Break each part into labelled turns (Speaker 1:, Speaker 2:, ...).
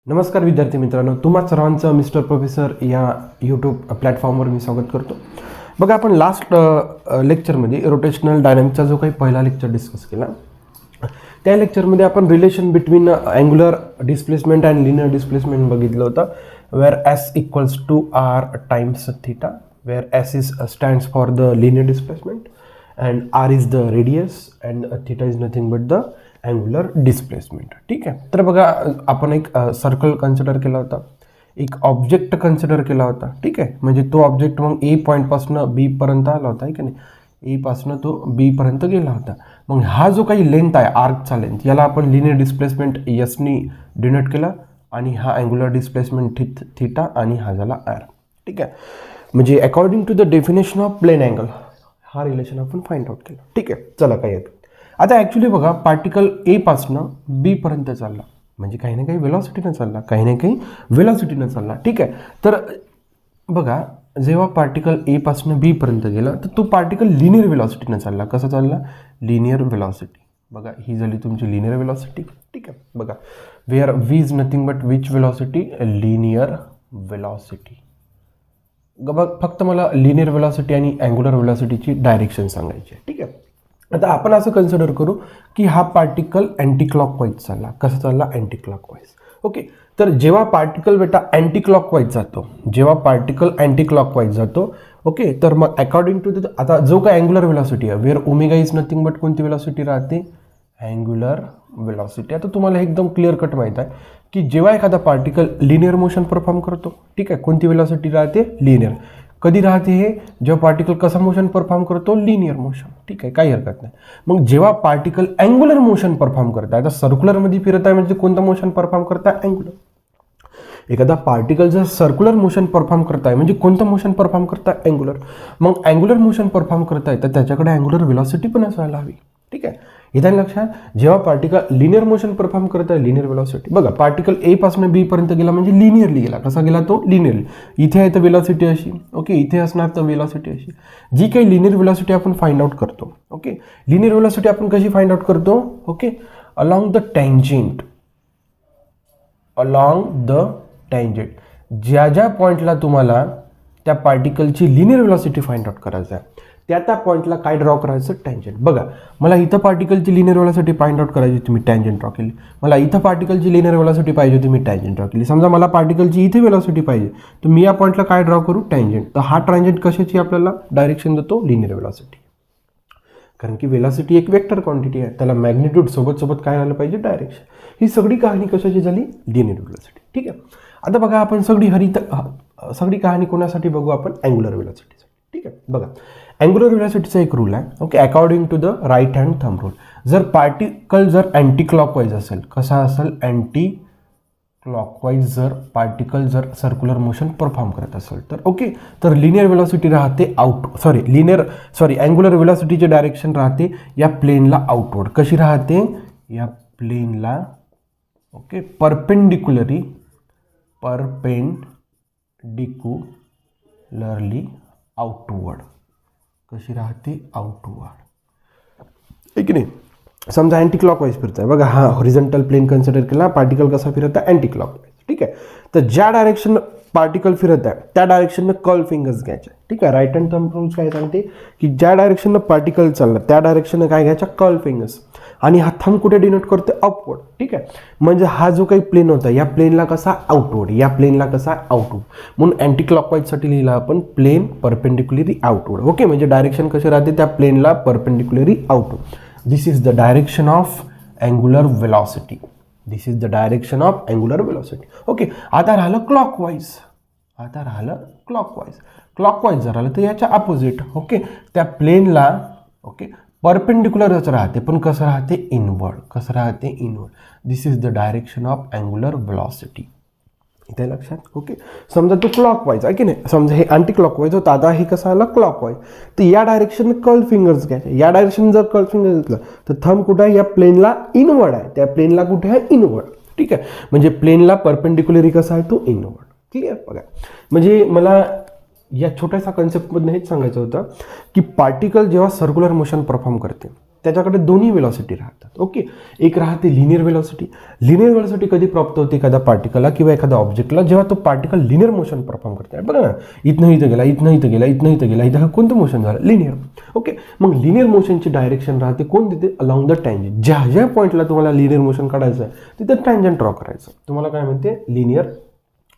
Speaker 1: नमस्कार विद्यार्थी मित्रांनो, तुम्हा सर्वांचं मिस्टर प्रोफेसर या यूट्यूब प्लॅटफॉर्मवर मी स्वागत करतो. बघा, आपण लास्ट लेक्चरमध्ये रोटेशनल डायनॅमिक्सचा जो काही पहिला लेक्चर डिस्कस केला, त्या लेक्चरमध्ये आपण relation between angular displacement and linear displacement बघितलं होतं. Where S equals to R times theta, where S is stands for the linear displacement and R is the radius and theta is nothing but the angular displacement. ठीक आहे. तर बघा, आपण एक circle consider केला होता, एक ऑब्जेक्ट कन्सिडर केला होता. ठीक आहे. म्हणजे तो ऑब्जेक्ट मग ए पॉईंटपासून बी पर्यंत आला होता, आहे की नाही. ए पासून तो बी पर्यंत गेला होता. मग हा जो काही लेंथ आहे, आर्कचा लेंथ, याला आपण लिनियर डिस्प्लेसमेंट यसनी डिनोट केला आणि हा अँग्युलर डिस्प्लेसमेंट थीटा आणि हा झाला आर. ठीक आहे. म्हणजे according to the definition of plane angle हा रिलेशन आपण फाइंड आउट केला. ठीक आहे. चला, काय येतं आता. ॲक्च्युली बघा, पार्टिकल ए पासनं बी पर्यंत चालला, म्हणजे काही ना काही वेलॉसिटीनं चालला, काही ना काही वेलॉसिटीनं चालला. ठीक आहे. तर बघा, जेव्हा पार्टिकल ए पासनं बी पर्यंत गेला तर तो पार्टिकल लिनियर वेलॉसिटीनं चालला. कसा चालला? Linear velocity. बघा, ही झाली तुमची लिनियर वेलॉसिटी. ठीक आहे. बघा, where V is nothing but which velocity? Linear velocity. बघ, फक्त मला लिनियर वेलॉसिटी आणि अँग्युलर वेलॉसिटीची डायरेक्शन सांगायची आहे. ठीक आहे. आता आपण असं कन्सिडर करू की हा पार्टिकल अँटी क्लॉकवाईज चालला. कसा चालला? Anti clockwise. ओके. तर जेव्हा पार्टिकल बेटा अँटी क्लॉकवाईज जातो, जेव्हा पार्टिकल अँटी क्लॉकवाईज जातो, ओके, तर मग अकॉर्डिंग टू आता जो काय अँग्युलर वेलॉसिटी आहे, where omega is nothing but कोणती वेलॉसिटी राहते? Angular velocity. आता तुम्हाला एकदम क्लिअर कट माहीत आहे की जेव्हा एखादा पार्टिकल लिनियर मोशन परफॉर्म करतो, ठीक आहे, कोणती वेलॉसिटी राहते? लिनियर. कधी राहते हे? जेव्हा पार्टिकल कसा मोशन परफॉर्म करतो? Linear motion. ठीक आहे, काही हरकत नाही. मग जेव्हा पार्टिकल अँग्युलर मोशन परफॉर्म करत आहे, आता सर्क्युलरमध्ये फिरत आहे म्हणजे कोणतं मोशन परफॉर्म करत आहे? अँग्युलर. एखादा पार्टिकल जर सर्क्युलर मोशन परफॉर्म करत आहे म्हणजे कोणतं मोशन परफॉर्म करत आहे? अँग्युलर. मग अँग्युलर मोशन परफॉर्म करत आहे तर त्याच्याकडे अँग्युलर वेलॉसिटी पण असायला हवी. ठीक आहे. इथे लक्षात, जेव्हा पार्टिकल लिनियर मोशन परफॉर्म करत आहे, लिनियर वेलॉसिटी. बघा, पार्टिकल ए पासून बी पर्यंत गेला म्हणजे लिनियरली गेला. कसा गेला तो? लिनियरली. इथे आहे तर वेलॉसिटी अशी, ओके, इथे असणार तर वेलॉसिटी अशी. जी काही लिनियर वेलॉसिटी आपण फाइंड आउट करतो, ओके, लिनियर वेलॉसिटी आपण कशी फाइंड आउट करतो? Okay, along the tangent. Along the tangent. ज्या ज्या पॉईंटला तुम्हाला त्या पार्टिकलची लिनियर वेलॉसिटी फाइंड आउट करायचं आहे, त्या पॉईंटला काय ड्रॉ करायचं? टँजेंट. बघा, मला इथं पार्टिकलची लिनियर वेलॉसिटी फाइंड आउट करायची होती, मी टँजेंट ड्रॉ केली. मला इथं पार्टिकलची लिनियर वेलॉसिटी पाहिजे होती, मी टँजेंट ड्रॉ केली. समजा मला पार्टिकलची इथे वेलॉसिटी पाहिजे, तर मी या पॉईंटला काय ड्रॉ करू? टँजेंट. तर हा टँजेंट कशाची आपल्याला डायरेक्शन देतो? Linear velocity. कारण की वेलॉसिटी एक वेक्टर क्वांटिटी आहे, त्याला मॅग्निट्यूड सोबत काय आलं पाहिजे? डायरेक्शन. ही सगळी कहाणी कशाची झाली? Linear velocity. ठीक आहे. आता बघा, आपण सगळी कहाणी कोणासाठी बघू? आपण अँग्युलर वेलॉसिटीसाठी. ठीक आहे. बघा, अँग्युलर वेलॉसिटीचा एक रूल आहे, okay, according to the right hand thumb rule. जर पार्टिकल जर अँटी क्लॉकवाईज असेल, कसा असेल? Anti clockwise. जर पार्टिकल जर सर्क्युलर मोशन परफॉर्म करत असेल तर ओके, तर लिनियर वेलॉसिटी राहते अँग्युलर वेलॉसिटीचे डायरेक्शन राहते या प्लेनला आउटवर्ड. कशी राहते? या प्लेनला, ओके, परपेंडिक्युलरली आउटवर्ड. कशी राहते? आउटवर्ड. आहे की नाही. समजा अँटी क्लॉकवाईज फिरत आहे. बघा, हा हॉरिझॉन्टल प्लेन कन्सिडर केला, पार्टिकल कसा फिरत आहे? Anti clockwise. ठीक आहे. तर ज्या डायरेक्शन पार्टिकल फिरत आहे त्या डायरेक्शननं कर्ल फिंगर्स घ्यायचे. ठीक आहे. राईट हँड थंब रूल्स काय सांगते की ज्या डायरेक्शननं पार्टिकल चालला त्या डायरेक्शननं काय घ्यायच्या? Curl fingers. आणि हा थंब कुठे डिनोट करते? अपवर्ड. ठीक आहे. म्हणजे हा जो काही प्लेन होता, या प्लेनला कसा? आउटवर्ड. या प्लेनला कसा? आउटवर्ड. म्हणून अँटी क्लॉकवाईजसाठी लिहिला आपण प्लेन परपेंडिक्युलरी आउटवर्ड. ओके, म्हणजे डायरेक्शन कशी राहते? त्या प्लेनला perpendicularly outward. This is the direction of angular velocity. This is the direction of angular velocity. Okay. आता राहिलं क्लॉकवाईज. क्लॉकवाईज जर राहिलं तर याच्या अपोजिट. ओके, त्या प्लेनला, ओके, परपेंडिक्युलरच राहते, पण कसं राहते? इनवर्ड. कसं राहते? Inward. This is the direction of angular velocity. इथे लक्षात. ओके, समजा तो क्लॉकवाईज आहे की नाही. समजा हे अँटी क्लॉकवाईज होता, आता हे कसं आलं? क्लॉकवाईज. तर या डायरेक्शन कर्ल फिंगर्स घ्यायचे. या डायरेक्शन जर कर्ल फिंगर घेतलं तर थंब कुठे आहे? या प्लेनला इनवर्ड आहे. त्या प्लेनला कुठे आहे? इनवर्ड. ठीक आहे. म्हणजे प्लेनला परपेंडिक्युलरी कसा आहे? तो इनवर्ड. क्लिअर. बघा, म्हणजे मला या छोट्याशा कन्सेप्टमधून हेच सांगायचं होतं की पार्टिकल जेव्हा सर्क्युलर मोशन परफॉर्म करते त्याच्याकडे दोन्ही वेलॉसिटी राहतात. ओके, एक राहते लिनियर वेलॉसिटी. लिनियर वेलॉसिटी कधी प्राप्त होते एखाद्या पार्टिकलला किंवा एखाद्या ऑब्जेक्टला, जेव्हा तो पार्टिकल लिनियर मोशन परफॉर्म करते. बघा ना, इथनं इथं गेला, इथनं इथं गेला, इथनं इथं गेला, इथं कोणतं मोशन झालं? लिनियर. ओके, मग लिनियर मोशनची डायरेक्शन राहते कोण देते? Along the tangent. ज्या ज्या पॉईंटला तुम्हाला लिनियर मोशन काढायचं आहे तिथं टँजंट ड्रॉ करायचं. तुम्हाला काय म्हणते? Linear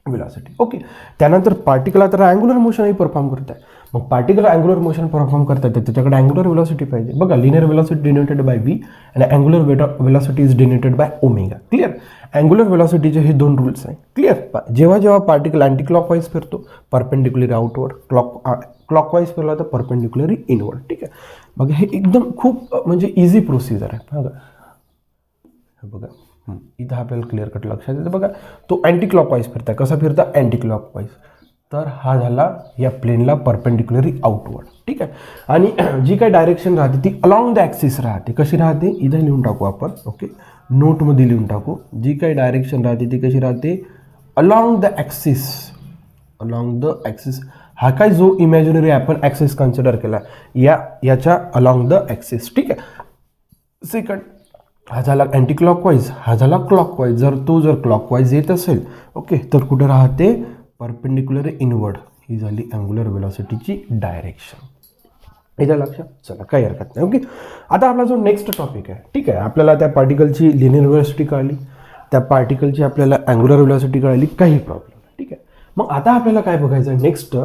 Speaker 1: velocity. ओके, त्यानंतर पार्टिकल आता अँग्युलर मोशनही परफॉर्म करत आहे. मग पार्टिकल अँग्युलर मोशन परफॉर्म करतात तर त्याच्याकडे अँग्युलर वेलॉसिटी पाहिजे. बघा, linear velocity denoted by v आणि angular velocity is denoted by omega. Clear? Angular वेलॉसिटीचे हे दोन रूल्स आहेत. क्लिअर? जेव्हा जेव्हा पार्टिकल अँटी क्लॉकवाईज फिरतो परपेंडिक्युलरी आउटवर्ड, क्लॉकवाईज फिरला तर परपेंडिक्युलरी इनवर्ड. ठीक आहे, बघा हे एकदम खूप म्हणजे इझी प्रोसिजर आहे. बघा इथं आपल्याला क्लिअर कट लक्षात येतं. बघा, तो अँटी क्लॉकवाईज फिरता. कसा फिरता? Anti clockwise. तर हा झाला या प्लेनला परपेंडिक्युलरी आउटवर्ड. ठीक आहे, आणि जी काही डायरेक्शन राहते ती अलॉंग द ॲक्सिस राहते. कशी राहते? इथं लिहून टाकू आपण. ओके, नोटमध्ये लिहून टाकू. जी काही डायरेक्शन राहते ती कशी राहते? Along the axis. Along the axis. हा काय जो इमॅजिनरी आपण ॲक्सिस कन्सिडर केला याच्या अलॉंग द ॲक्सिस. ठीक आहे. सेकंड, हा झाला अँटी क्लॉकवाईज, हा झाला क्लॉकवाईज. जर क्लॉकवाईज येत असेल ओके तर कुठे राहते? Perpendicular inward. ही झाली अँग्युलर वेलॉसिटीची डायरेक्शन. याच्या लक्षात? चला, काही हरकत नाही. ओके, आता आपला जो नेक्स्ट टॉपिक आहे, ठीक आहे, आपल्याला त्या पार्टिकलची लिनियर वेलॉसिटी कळली, त्या पार्टिकलची आपल्याला अँग्युलर वेलॉसिटी कळली, काही प्रॉब्लेम नाही. ठीक आहे, मग आता आपल्याला काय बघायचं आहे नेक्स्ट,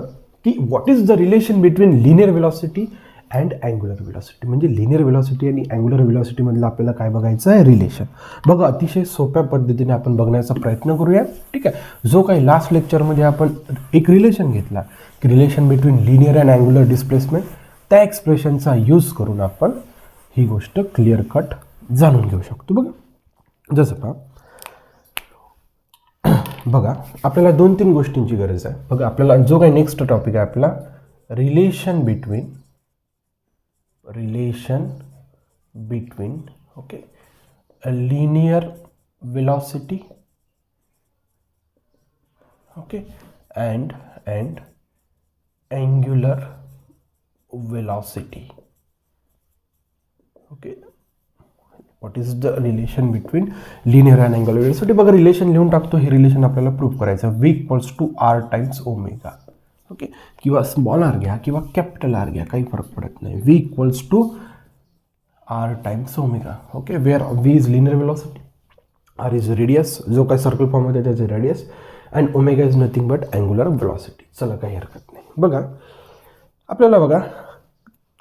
Speaker 1: की what is the relation between linear velocity and angular velocity. म्हणजे लिनियर वेलॉसिटी आणि अँग्युलर वेलॉसिटीमधलं आपल्याला काय बघायचं आहे? रिलेशन. बघा, अतिशय सोप्या पद्धतीने आपण बघण्याचा प्रयत्न करूया. ठीक आहे, जो काही लास्ट लेक्चरमध्ये आपण एक रिलेशन घेतला की relation between linear and angular displacement, त्या एक्सप्रेशनचा यूज करून आपण ही गोष्ट क्लिअर कट जाणून घेऊ शकतो. बघा, जसं पहा, बघा आपल्याला 2-3 गोष्टींची गरज आहे. बघा, आपल्याला जो काही नेक्स्ट टॉपिक आहे आपला relation between okay linear velocity okay and angular velocity. Okay, what is the relation between linear and angular velocity. बघा, रिलेशन लिहून टाकतो. हे रिलेशन आपल्याला प्रूव्ह करायचं. V = R times omega. Okay, किंवा स्मॉल आर घ्या किंवा कॅपिटल आर घ्या, काही फरक पडत नाही. V = R times omega. Okay, where V is linear velocity, R is radius, जो काही सर्कल फॉर्म होते त्याचे radius, and omega is nothing but angular velocity. चला, काही हरकत नाही. बघा, आपल्याला बघा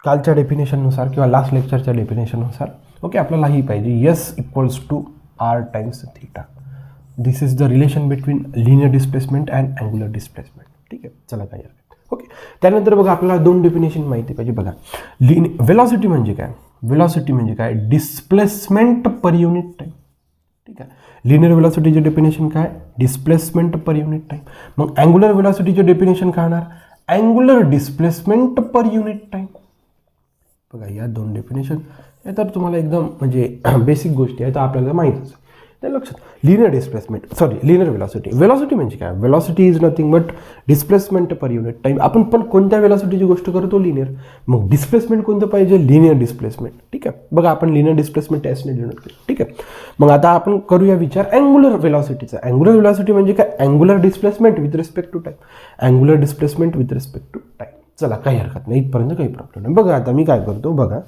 Speaker 1: कालच्या डेफिनेशननुसार किंवा लास्ट लेक्चरच्या डेफिनेशननुसार ओके आपल्याला ही पाहिजे S = R times theta. This is the relation between linear displacement and angular displacement. ठीक आहे, चला, काही हरकत. ओके, त्यानंतर बघा आपल्याला 2 डेफिनेशन माहिती पाहिजे. बघा, वेलॉसिटी म्हणजे काय? वेलॉसिटी म्हणजे काय? Displacement per unit time. ठीक आहे, लिनियर वेलॉसिटीचे डेफिनेशन काय? Displacement per unit time. मग अँग्युलर वेलॉसिटीचे डेफिनेशन काय होणार? Angular displacement per unit time. बघा, या 2 डेफिनेशन हे तर तुम्हाला एकदम म्हणजे बेसिक गोष्टी आहेत, तर आपल्याला माहीतच आहे. त्या लक्षात. लिनियर वेलॉसिटी म्हणजे काय? Velocity is nothing but displacement per unit time. आपण पण कोणत्या वेलॉसिटीची गोष्ट करतो? लिनियर. मग डिस्प्लेसमेंट कोणतं पाहिजे? Linear displacement. ठीक आहे, बघा आपण लिनियर डिस्प्लेसमेंट टेस्टने डिनोट केलं. ठीक आहे, मग आता आपण करूया विचार अँग्युलर वेलॉसिटीचा. अँग्युलर वेलॉसिटी म्हणजे काय? Angular displacement with respect to time. Angular displacement with respect to time. चला, काही हरकत नाही, इथपर्यंत काही प्रॉब्लेम नाही. बघा, आता मी काय करतो, बघा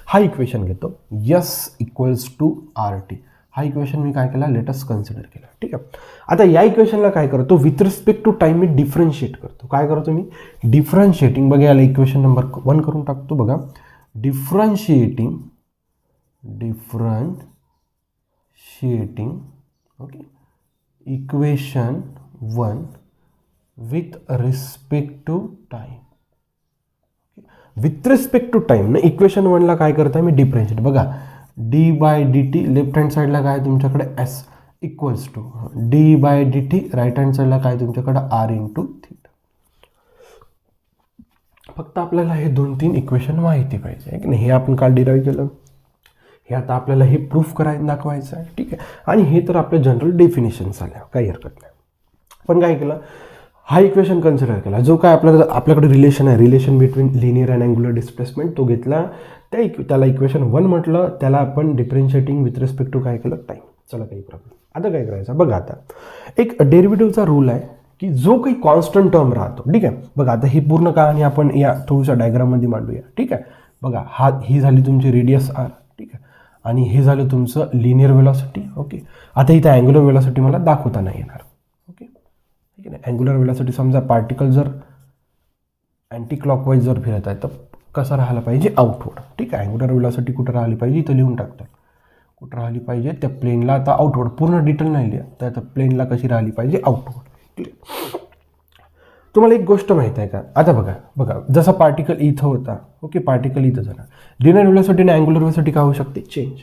Speaker 1: हा इक्वेशन घेतो. S = RT. हा इक्वेशन मी काय केला? लेटस कन्सिडर केला. ठीक आहे, आता या इक्वेशनला काय करतो? विथ रिस्पेक्ट टू टाइम मी डिफरन्शिएट करतो. काय करतो मी? डिफरन्शिएटिंग. बघा, याला इक्वेशन नंबर 1 करून टाकतो. बघा, differentiating okay equation 1 with respect to time. With respect to time ना इक्वेशन 1ला काय करता मी? डिफरन्शिएट. बघा, d/dt लेफ्ट हँड साईडला काय तुमच्याकडे? S = d/dt. राईट हँड साईडला काय तुमच्याकडे? R × theta. फक्त आपल्याला हे 2-3 इक्वेशन माहिती पाहिजे आहे की नाही. हे आपण काल डिराईव्ह केलं, हे आता आपल्याला हे प्रूफ दाखवायचं आहे. ठीक आहे, आणि हे तर आपल्या जनरल डेफिनेशन झाल्या, काही हरकत नाही. पण काय केलं? हा इक्वेशन कन्सिडर केला, जो काय आपल्याकडे रिलेशन आहे, relation between linear and angular displacement, तो घेतला, त्याला इक्वेशन 1 म्हटलं, त्याला आपण डिफरन्शिएटिंग विथ रिस्पेक्ट टू काय केलं, टाईम. चला काही प्रॉब्लेम. आता काय करायचं बघा, आता एक डेरिव्हेटिव्हचा रूल आहे की जो काही कॉन्स्टंट टर्म राहतो, ठीक आहे. बघा आता ही पूर्ण कहाणी आपण या थोडीशा डायग्राममध्ये मांडूया, ठीक आहे. बघा ही झाली तुमची रेडियस आर, ठीक आहे, आणि हे झालं तुमचं लिनियर वेलॉसिटी. ओके, आता इथं अँग्युलर वेलॉसिटी मला दाखवता नाही येणार. ओके, ठीक आहे. अँग्युलर वेलॉसिटी समजा पार्टिकल जर अँटी क्लॉकवाईज जर फिरत आहे तर कसं राहायला पाहिजे, आउटवर्ड. ठीक आहे, अँग्युलर वेलॉसिटी कुठं राहिली पाहिजे, इथं लिहून टाकतात कुठं राहिली पाहिजे, त्या प्लेनला. आता आउटवर्ड पूर्ण डिटेल नाही लिहा, तर आता प्लेनला कशी राहिली पाहिजे, आउटवर्ड. तुम्हाला एक गोष्ट माहीत आहे का, आता बघा जसा पार्टिकल इथं होता, ओके, पार्टिकल इथं झाला, लिनियर वेलॉसिटी आणि अँग्युलर वेलॉसिटी काय होऊ शकते, चेंज.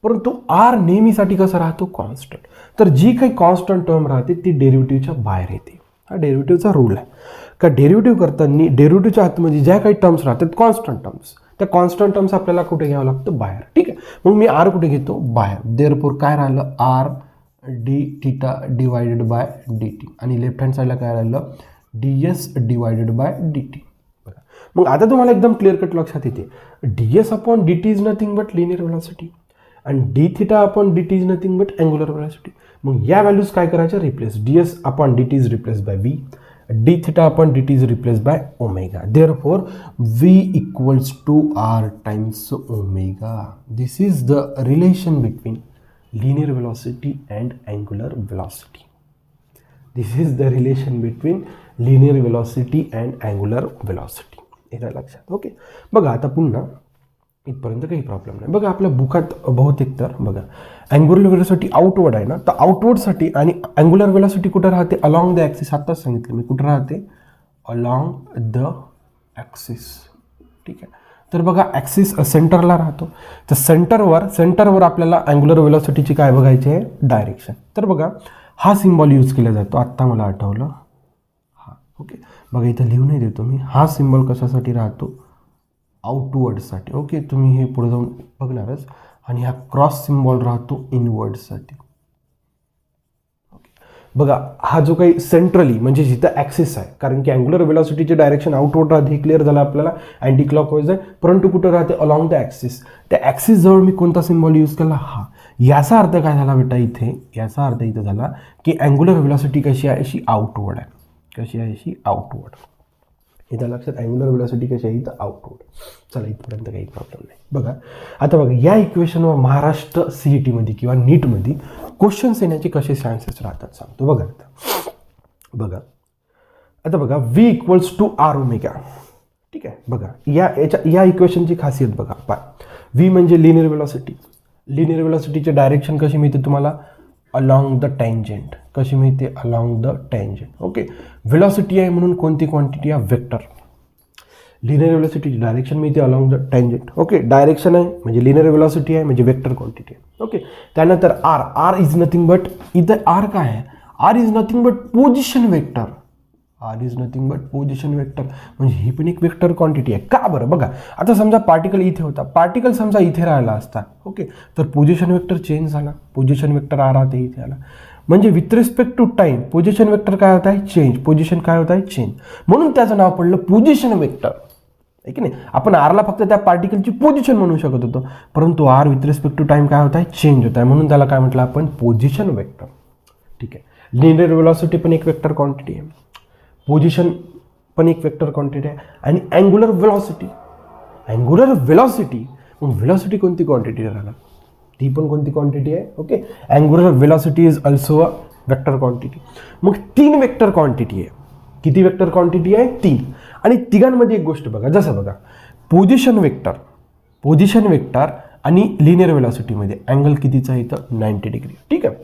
Speaker 1: परंतु आर नेहमीसाठी कसं राहतो, कॉन्स्टंट. तर जी काही कॉन्स्टंट टर्म राहते ती डेरिव्हेटिव्हच्या बाहेर येते. हा डेरिव्हेटिव्हचा रूल आहे का डेरिव्हेटिव्ह करताना डेरिव्हेटिव्हच्या आतमध्ये ज्या काही टर्म्स राहतात कॉन्स्टंट टर्म्स, त्या कॉन्स्टंट टर्म्स आपल्याला कुठे घ्यावं लागतं, बाहेर. ठीक आहे, मग मी आर कुठे घेतो, बाहेर. देअरफॉर काय राहिलं, r d theta divided by d t, आणि लेफ्ट हँड साईडला काय राहिलं, d s divided by d t. बघा, मग आता तुम्हाला एकदम क्लिअर कट लक्षात येते, d s upon d t is nothing but linear velocity, आणि d theta upon d t is nothing but angular velocity. मग या व्हॅल्यूज काय करायच्या, replace. D s upon d t is replace by v, d theta upon dt is replaced by omega. Therefore, v equals to r times omega. This is the relation between linear velocity and angular velocity. This is the relation between linear velocity and angular velocity. हे लक्षात. Okay, बघा आता पुन्हा इथपर्यंत काही problem नाही. बघा आपल्या बुकात बहुतेक तर बघा अँग्युलर वेलॉसिटी आउटवर्ड आहे ना, तर आउटवर्डसाठी आणि अँग्युलर वेलॉसिटी कुठं राहते, अलॉंग द ॲक्सिस. आत्ताच सांगितलं मी कुठं राहते, अलॉंग द ॲक्सिस. ठीक आहे, तर बघा ॲक्सिस सेंटरला राहतो, तर सेंटरवर आपल्याला अँग्युलर वेलॉसिटीची काय बघायची आहे, डायरेक्शन. तर बघा हा सिम्बॉल यूज केला जातो, आत्ता मला आठवलं हा. ओके, बघा इथं लिहूनही देतो मी, हा सिम्बॉल कशासाठी राहतो, आउटवर्डसाठी. ओके, तुम्ही हे पुढे जाऊन बघणारच. आणि हा क्रॉस सिम्बॉल राहतो इनवर्डसाठी. ओके, बघा हा जो काही सेंट्रली म्हणजे जिथं ॲक्सिस आहे, कारण की अँग्युलर वेलॉसिटीचे डायरेक्शन आउटवर्ड राहते, हे क्लिअर झालं आपल्याला, अँटी क्लॉकवाईज आहे, परंतु कुठं राहते, अलॉंग द ॲक्सिस. त्या ॲक्सिस जवळ मी कोणता सिम्बॉल यूज केला, हा. याचा अर्थ काय झाला बेटा इथे, याचा अर्थ इथं झाला की अँग्युलर वेलॉसिटी कशी आहे, अशी आउटवर्ड आहे. कशी आहे, अशी आउटवर्ड. इथं लक्षात, अँग्युलर वेलॉसिटी कशी आहे, इथं आउटवर्ड. चला इथपर्यंत काही प्रॉब्लेम नाही. बघा आता बघा या इक्वेशनवर महाराष्ट्र CET-मध्ये किंवा नीटमध्ये क्वेश्चन्स येण्याचे कसे चान्सेस राहतात सांगतो. बघा आता बघा V equals to R omega. ठीक आहे, बघा या इक्वेशनची खासियत बघा. V म्हणजे लिनियर वेलॉसिटी. लिनियर वेलॉसिटीचे डायरेक्शन कशी मिळते तुम्हाला, अलॉंग द टँजंट. कशी मिळते, along the tangent. Okay, velocity आहे म्हणून कोणती क्वांटिटी आहे, वेक्टर. लिनियर वेलॉसिटीची डायरेक्शन मिळते along the tangent. Okay, direction आहे म्हणजे लिनियर वेलॉसिटी आहे म्हणजे वेक्टर क्वांटिटी आहे. ओके, त्यानंतर आर इज नथिंग बट, इथं आर काय आहे, R is nothing but position vector. R is nothing but position vector म्हणजे ही पण एक वेक्टर क्वांटिटी आहे. का बरं, बघा आता समजा पार्टिकल इथे होता, पार्टिकल समजा इथे राहिला असता, ओके, तर पोझिशन वेक्टर चेंज झाला, पोझिशन वेक्टर आर राहते इथे आला, म्हणजे with respect to time position vector काय होत आहे, चेंज. पोझिशन काय होत आहे, चेंज. म्हणून त्याचं नाव पडलं पोझिशन वेक्टर, आहे की नाही. आपण आरला फक्त त्या पार्टिकलची पोझिशन म्हणू शकत होतो, परंतु R with respect to time काय होत आहे, चेंज होत आहे, म्हणून त्याला काय म्हटलं आपण, पोझिशन वेक्टर. ठीक आहे, लिनियर वेलॉसिटी पण एक वेक्टर क्वांटिटी आहे, पोझिशन पण एक वेक्टर क्वांटिटी आहे, आणि अँग्युलर वेलॉसिटी. मग वेलॉसिटी कोणती क्वांटिटी राहणार, ती पण कोणती क्वांटिटी आहे. Okay, angular velocity is also a vector quantity. मग 3 वेक्टर क्वांटिटी आहे. किती वेक्टर क्वांटिटी आहे, 3. आणि तिघांमध्ये एक गोष्ट बघा, जसं बघा पोझिशन वेक्टर आणि लिनियर वेलॉसिटीमध्ये अँगल कितीचा आहे, इथं 90 डिग्री. ठीक आहे,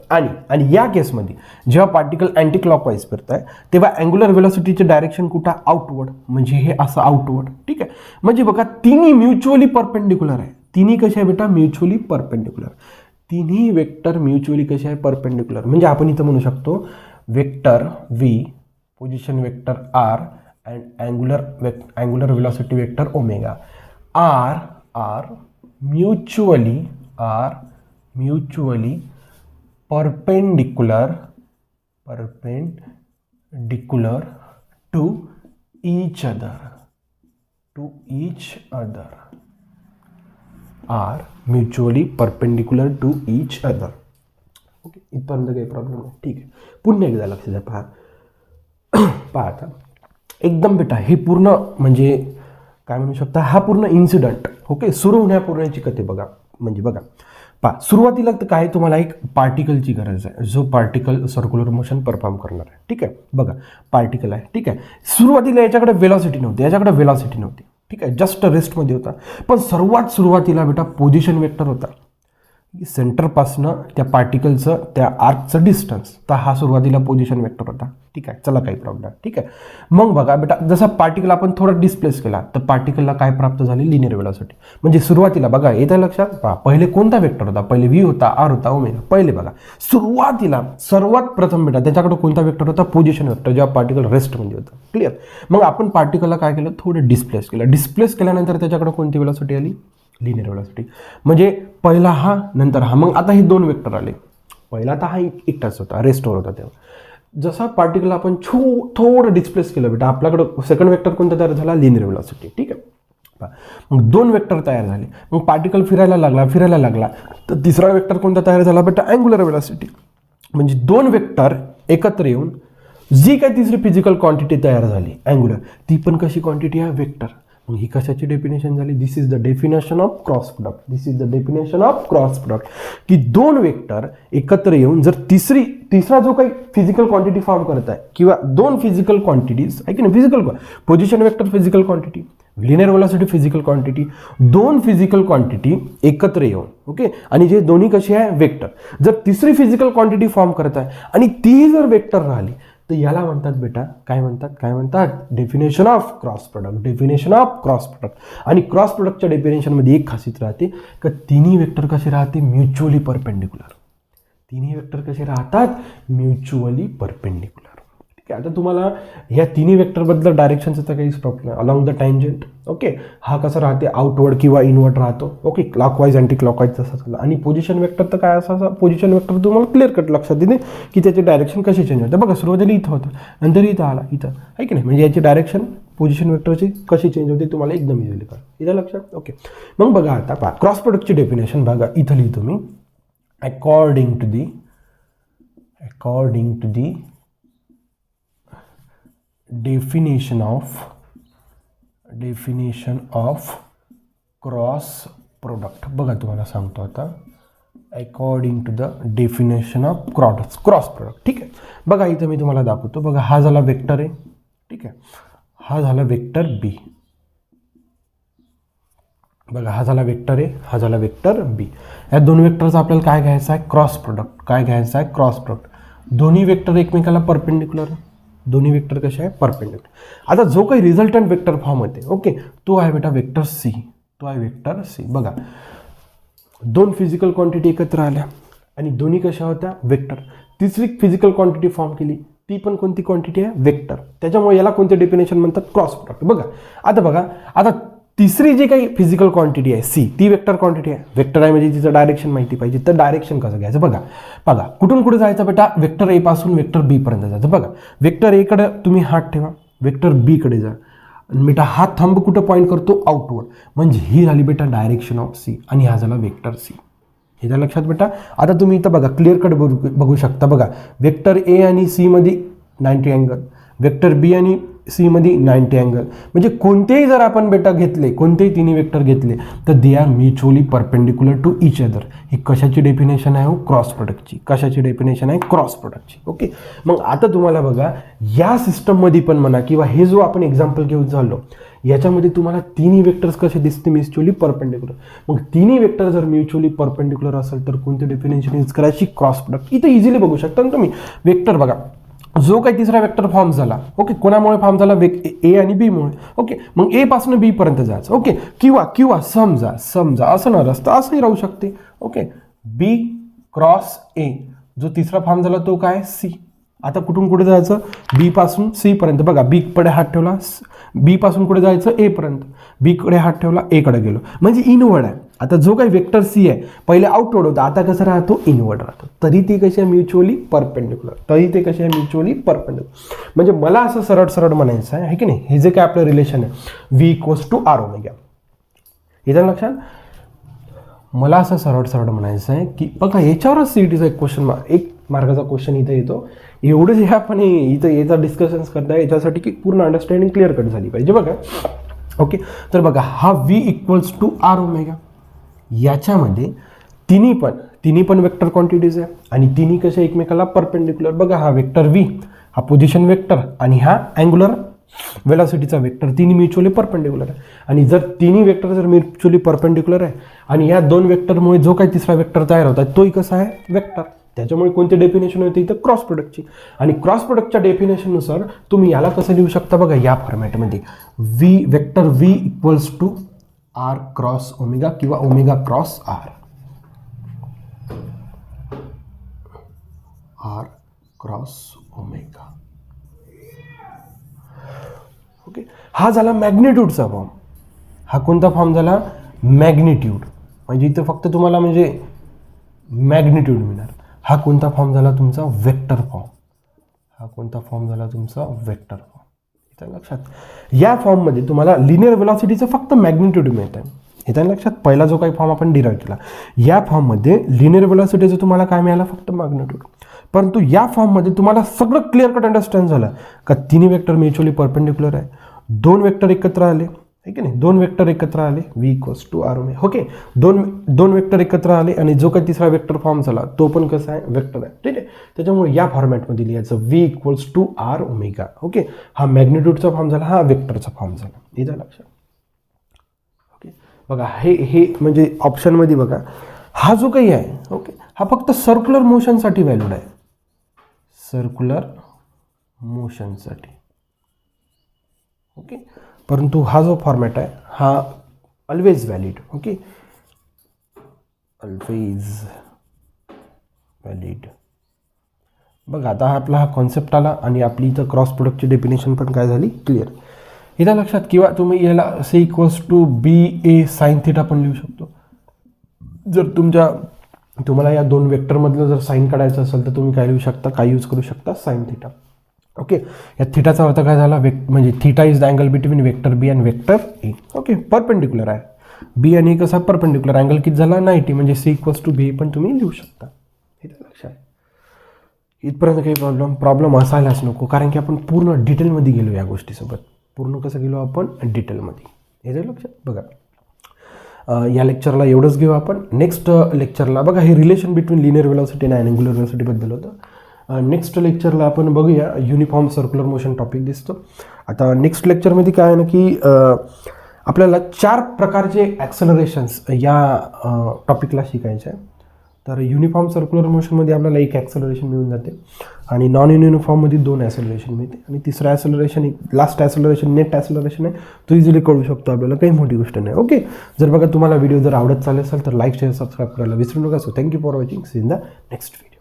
Speaker 1: आणि या केसमध्ये जेव्हा पार्टिकल अँटी क्लॉकवाईज फिरत आहे तेव्हा अँग्युलर वेलॉसिटीचे डायरेक्शन कुठं, आउटवर्ड, म्हणजे हे असं आउटवर्ड. ठीक आहे, म्हणजे बघा तिन्ही म्युच्युअली परपेंडिक्युलर आहे. तिन्ही कसे आहे बेटा, म्युच्युअली परपेंडिक्युलर. तिन्ही वेक्टर म्युच्युअली कसे आहे, परपेंडिक्युलर. म्हणजे आपण इथं म्हणू शकतो vector V, position vector R and angular velocity vector omega are mutually perpendicular to each other are mutually perpendicular to each other. Okay, इथपर्यंत काही प्रॉब्लेम नाही. ठीक आहे, पुन्हा एकदा लक्ष द्या. पहा आता एकदम बेटा हे पूर्ण म्हणजे काय म्हणू शकता, हा पूर्ण इन्सिडंट ओके सुरू होण्यापूर्वीची कथे बघा. म्हणजे बघा पहा, सुरुवातीला तर काय तुम्हाला एक पार्टिकलची गरज आहे, जो पार्टिकल सर्क्युलर मोशन परफॉर्म करणार आहे. ठीक आहे, बघा पार्टिकल आहे. ठीक आहे, सुरुवातीला याच्याकडे वेलॉसिटी नव्हती. ठीक आहे, जस्ट रेस्टमध्ये होता. पण सर्वात सुरुवातीला बेटा पोझिशन वेक्टर होता. सेंटरपासनं त्या पार्टिकलचं त्या आर्कचं डिस्टन्स, तर हा सुरुवातीला पोझिशन वेक्टर होता. ठीक आहे, चला काही प्रॉब्लेम. ठीक आहे, मग बघा बेटा जसा पार्टिकल आपण थोडा डिस्प्लेस केला तर पार्टिकलला काय प्राप्त झाले, लिनियर वेलॉसिटी. म्हणजे सुरुवातीला बघा येत्या लक्षात पहा, पहिले कोणता वेक्टर होता, पहिले व्ही होता, आर होता, ओमेगा. पहिले बघा सुरुवातीला सर्वात प्रथम बेटा त्याच्याकडे कोणता वेक्टर होता, पोझिशन वेक्टर, जेव्हा पार्टिकल रेस्टमध्ये होता. क्लिअर. मग आपण पार्टिकलला काय केलं, थोडं डिस्प्लेस केल्यानंतर त्याच्याकडे कोणती वेलॉसिटी आली, लिनियर वेलॉसिटी. म्हणजे पहिला हा नंतर हा, मग आता हे दोन वेक्टर आले. पहिला तर हा एकटाच होता, रेस्टवर होता. तेव्हा जसा पार्टिकल आपण थोडं डिस्प्लेस केलं बेटा, आपल्याकडं सेकंड वेक्टर कोणता तयार झाला, लिनियर वेलॉसिटी. ठीक आहे, मग दोन वेक्टर तयार झाले. मग पार्टिकल फिरायला लागला तर तिसरा वेक्टर कोणता तयार झाला बेटा, अँग्युलर वेलॉसिटी. म्हणजे दोन वेक्टर एकत्र येऊन जी काही तिसरी फिजिकल क्वांटिटी तयार झाली अँग्युलर, ती पण कशी क्वांटिटी आहे, वेक्टर. मग ही कशाची डेफिनेशन झाली, this is the definition of cross product. की दोन वेक्टर एकत्र येऊन जर तिसरा जो काही फिजिकल क्वांटिटी फॉर्म करत आहे, किंवा दोन फिजिकल क्वांटिटीज आहे की नाही, physical position vector physical quantity, linear velocity physical quantity, दोन फिजिकल क्वांटिटी एकत्र येऊन ओके, आणि जे दोन्ही कशी आहे, वेक्टर. जर तिसरी फिजिकल क्वांटिटी फॉर्म करत आहे आणि ती जर वेक्टर राहिली तर याला म्हणतात बेटा, काय म्हणतात, डेफिनेशन ऑफ क्रॉस प्रोडक्ट. आणि क्रॉस प्रोडक्टच्या डेफिनेशनमध्ये एक खासियत राहते की तिन्ही वेक्टर कसे राहते, म्युच्युअली परपेंडिक्युलर. ठीक आहे, आता तुम्हाला ह्या तिन्ही वेक्टरबद्दल डायरेक्शनचं तर काहीच प्रॉब्लेम नाही. अलॉंग द टँजंट ओके, हा कसा राहते, आउटवर्ड किंवा इनवर्ड राहतो. ओके, क्लॉकवाईज अँटी क्लॉकवाईज तसं झालं. आणि पोझिशन वेक्टर तर काय असा पोझिशन वेक्टर तुम्हाला क्लिअर कट लक्षात येते की त्याची डायरेक्शन कशी चेंज होते. बघा सुरुवातीला इथं होतं, नंतर इथं आला, इथं आहे की नाही. म्हणजे याची डायरेक्शन पोझिशन वेक्टरची कशी चेंज होते तुम्हाला एकदम इझिली कळेल. इथं लक्षात. ओके, मग बघा आता पहा क्रॉस प्रोडक्टची डेफिनेशन बघा, इथं लिहितो मी, according to the definition of cross product. बघा तुम्हाला सांगतो आता, according to the definition of cross product. ठीक आहे, बघा इथं मी तुम्हाला दाखवतो. बघा हा झाला वेक्टर आहे. ठीक आहे, हा झाला वेक्टर बी. बघा हा झाला वेक्टर ए, हा झाला वेक्टर बी. या दोन वेक्टरचा आपल्याला काय घ्यायचं आहे, क्रॉस प्रोडक्ट. दोन्ही वेक्टर एकमेकाला परपेंडिक्युलर, दोन्ही वेक्टर कसे आहे, परपेंडिक्युलर. आता जो काही रिझल्टंट वेक्टर फॉर्म होते ओके, तो आहे बेटा वेक्टर सी. बघा दोन फिजिकल क्वांटिटी एकत्र आल्या आणि दोन्ही कशा होत्या, वेक्टर. तिसरी फिजिकल क्वांटिटी फॉर्म केली, ती पण कोणती क्वांटिटी आहे, वेक्टर. त्याच्यामुळे याला कोणते डेफिनेशन म्हणतात, क्रॉस प्रोडक्ट. बघा आता तिसरी जी काही फिजिकल क्वांटिटी आहे सी, ती वेक्टर क्वांटिटी आहे. वेक्टर आहे म्हणजे तिचं डायरेक्शन माहिती पाहिजे, तर डायरेक्शन कसं घ्यायचं बघा कुठून कुठे जायचं बेटा, वेक्टर ए पासून वेक्टर बी पर्यंत जायचं. बघा वेक्टर ए कडे तुम्ही हात ठेवा, वेक्टर बी कडे जा, आणि बेटा हा थंब कुठं पॉईंट करतो, आउटवर्ड. म्हणजे ही झाली बेटा डायरेक्शन ऑफ सी आणि हा झाला वेक्टर सी. हे लक्षात बेटा. आता तुम्ही इथं बघा क्लिअर कट बघू शकता. बघा वेक्टर ए आणि सी मध्ये 90 अँगल, वेक्टर बी आणि सी मध्ये 90 अँगल. म्हणजे कोणतेही जर आपण बेटा घेतले, कोणतेही तिन्ही वेक्टर घेतले तर they are mutually perpendicular to each other. ही कशाची डेफिनेशन आहे, क्रॉस प्रोडक्टची. ओके, मग आता तुम्हाला बघा या सिस्टममध्ये पण म्हणा किंवा हे जो आपण एक्झाम्पल घेऊन चाललो याच्यामध्ये तुम्हाला तिन्ही वेक्टर्स कसे दिसते, म्युच्युअली परपेंडिक्युलर. मग तिन्ही वेक्टर जर म्युच्युअली परपेंडिक्युलर असेल तर कोणती डेफिनेशन यूज करायची, क्रॉस प्रोडक्ट. इथे इझिली बघू शकता ना तुम्ही. वेक्टर बघा, जो काही तिसरा वेक्टर फॉर्म झाला ओके, कोणामुळे फॉर्म झाला, ए आणि बी मुळे. ओके, मग ए पासून बी पर्यंत जायचं. ओके, किंवा समजा असं न रस्ता असंही राहू शकते. ओके, बी क्रॉस ए, जो तिसरा फॉर्म झाला तो काय, सी. आता कुठून कुठे जायचं, बी पासून सी पर्यंत. बघा बी कडे हात ठेवला, बी पासून कुठे जायचं, ए पर्यंत. बी कडे हात ठेवला, ए कडे गेलो, म्हणजे इनवर्ड आहे. आता जो काही वेक्टर सी आहे पहिले आउटवर्ड होता, आता कसं राहतो, इनवर्ड राहतो. तरी ती कशी आहे, म्युच्युअली परपेंडिक्युलर. तरी ते कशी आहे, म्युच्युअली परपेंडिक्युलर. म्हणजे मला असं सरळ सरळ म्हणायचं आहे की नाही, हे जे काय आपलं रिलेशन आहे V equals to R omega, येतं लक्षात. मला असं सरळ सरळ म्हणायचं आहे की बघा याच्यावरच सीईटीचा एक क्वेश्चन, एक मार्काचा क्वेश्चन इथं येतो. एवढं जे आपण इथं याचा डिस्कशन्स करताय याच्यासाठी की पूर्ण अंडरस्टँडिंग क्लिअर कट झाली पाहिजे बघा. ओके, तर बघा हा V equals to R omega, याच्यामध्ये तिन्ही पण वेक्टर क्वांटिटीज आहे आणि तिन्ही कसे एकमेकाला परपेंडिक्युलर. बघा हा वेक्टर व्ही, हा पोझिशन वेक्टर आणि हा अँग्युलर वेलॉसिटीचा वेक्टर, तिन्ही म्युच्युअली परपेंडिक्युलर आहे. आणि जर तिन्ही वेक्टर जर म्युच्युअली परपेंडिक्युलर आहे आणि या दोन वेक्टरमुळे जो काही तिसरा वेक्टर तयार होता तोही कसा आहे, वेक्टर. त्याच्यामुळे कोणती डेफिनेशन होते इथं, क्रॉस प्रोडक्टची. आणि क्रॉस प्रोडक्टच्या डेफिनेशननुसार तुम्ही याला कसं लिहू शकता बघा, या फॉर्मॅटमध्ये V vector V equals to R cross omega किंवा omega cross R, R cross omega. Okay, हा झाला मॅग्निट्यूडचा फॉर्म. हा कोणता फॉर्म झाला, मॅग्निट्यूड. म्हणजे इथं फक्त तुम्हाला म्हणजे मॅग्निट्यूड मिळणार. हा कोणता फॉर्म झाला तुमचा, वेक्टर फॉर्म. हा कोणता फॉर्म झाला तुमचा, वेक्टर फॉर्म. इथं लक्षात, या फॉर्ममध्ये तुम्हाला लिनियर वेलॉसिटीचं फक्त मॅग्निट्यूड मिळतं. इथं लक्षात, पहिला जो काही फॉर्म आपण डिराईव्ह केला या फॉर्ममध्ये लिनियर वेलॉसिटीचं तुम्हाला काय मिळालं, फक्त मॅग्निट्यूड. परंतु या फॉर्ममध्ये तुम्हाला सगळं क्लिअर कट अंडरस्टँड झालं का तिन्ही वेक्टर म्युच्युअली परपेंडिक्युलर आहे, दोन वेक्टर एकत्र आले, आहे की नाही, दोन वेक्टर एकत्र आले V equals to R omega. Okay, दोन वेक्टर एकत्र आले आणि जो काही तिसरा वेक्टर फॉर्म झाला तो पण कसा आहे, वेक्टर आहे. ठीक आहे, त्याच्यामुळे या फॉर्मॅटमध्ये लिहायचं V equals to R omega. Okay, हा मॅग्निट्यूडचा फॉर्म झाला, हा वेक्टरचा फॉर्म झाला. इथं लक्षात. ओके, बघा हे म्हणजे ऑप्शनमध्ये बघा हा जो काही आहे, ओके, हा फक्त सर्क्युलर मोशनसाठी व्हॅल्यूड आहे, सर्क्युलर मोशनसाठी. ओके, परंतु हा जो फॉर्मॅट आहे हा always valid. Okay, always valid. बघा आता हा आपला हा कॉन्सेप्ट आला आणि आपली इथं क्रॉस प्रोडक्टची डेफिनेशन पण काय झाली, क्लिअर. इथं लक्षात, किंवा तुम्ही याला C equals to B A sine theta पण लिहू शकतो. जर तुम्हाला या दोन वेक्टरमधलं जर साईन काढायचं असेल तर तुम्ही काय लिहू शकता, काय यूज करू शकता, साईन थिटा. ओके, या थिटाचा अर्थ काय झाला, म्हणजे theta is the angle between vector B and vector A. Okay, perpendicular आहे बी आणि कसा परपेंडिक्युलर, अँगल किती झाला 90, म्हणजे सी इक्वल्स टू बी पण तुम्ही लिहू शकता. हे लक्षात. इथपर्यंत काही प्रॉब्लेम असायलाच नको, कारण की आपण पूर्ण डिटेलमध्ये गेलो या गोष्टीसोबत. पूर्ण कसं गेलो आपण, डिटेलमध्ये. हे लक्षात. बघा या लेक्चरला एवढंच घेऊ आपण. नेक्स्ट लेक्चरला बघा हे रिलेशन बिटवीन लिनियर वेलॉसिटी आणि अँग्युलर वेलॉसिटीबद्दल होतं. नेक्स्ट लेक्चरला आपण बघूया युनिफॉर्म सर्क्युलर मोशन टॉपिक दिसतो. आता नेक्स्ट लेक्चरमध्ये काय आहे ना की आपल्याला 4 प्रकारचे ॲक्सेलरेशन्स या टॉपिकला शिकायचे आहे. तर युनिफॉर्म सर्क्युलर मोशनमध्ये आपल्याला एक ॲक्सेलरेशन मिळून जाते आणि नॉन युनिफॉर्ममध्ये 2 ॲक्सेलरेशन मिळते आणि तिसरं acceleration, last acceleration net acceleration आहे, तो इझिली कळू शकतो आपल्याला, काही मोठी गोष्ट नाही. ओके, जर बघा तुम्हाला व्हिडिओ जर आवडत चालेल असेल तर लाईक शेअर सबस्क्राईब करायला विसरू नका. So thank you for watching. See in the next video.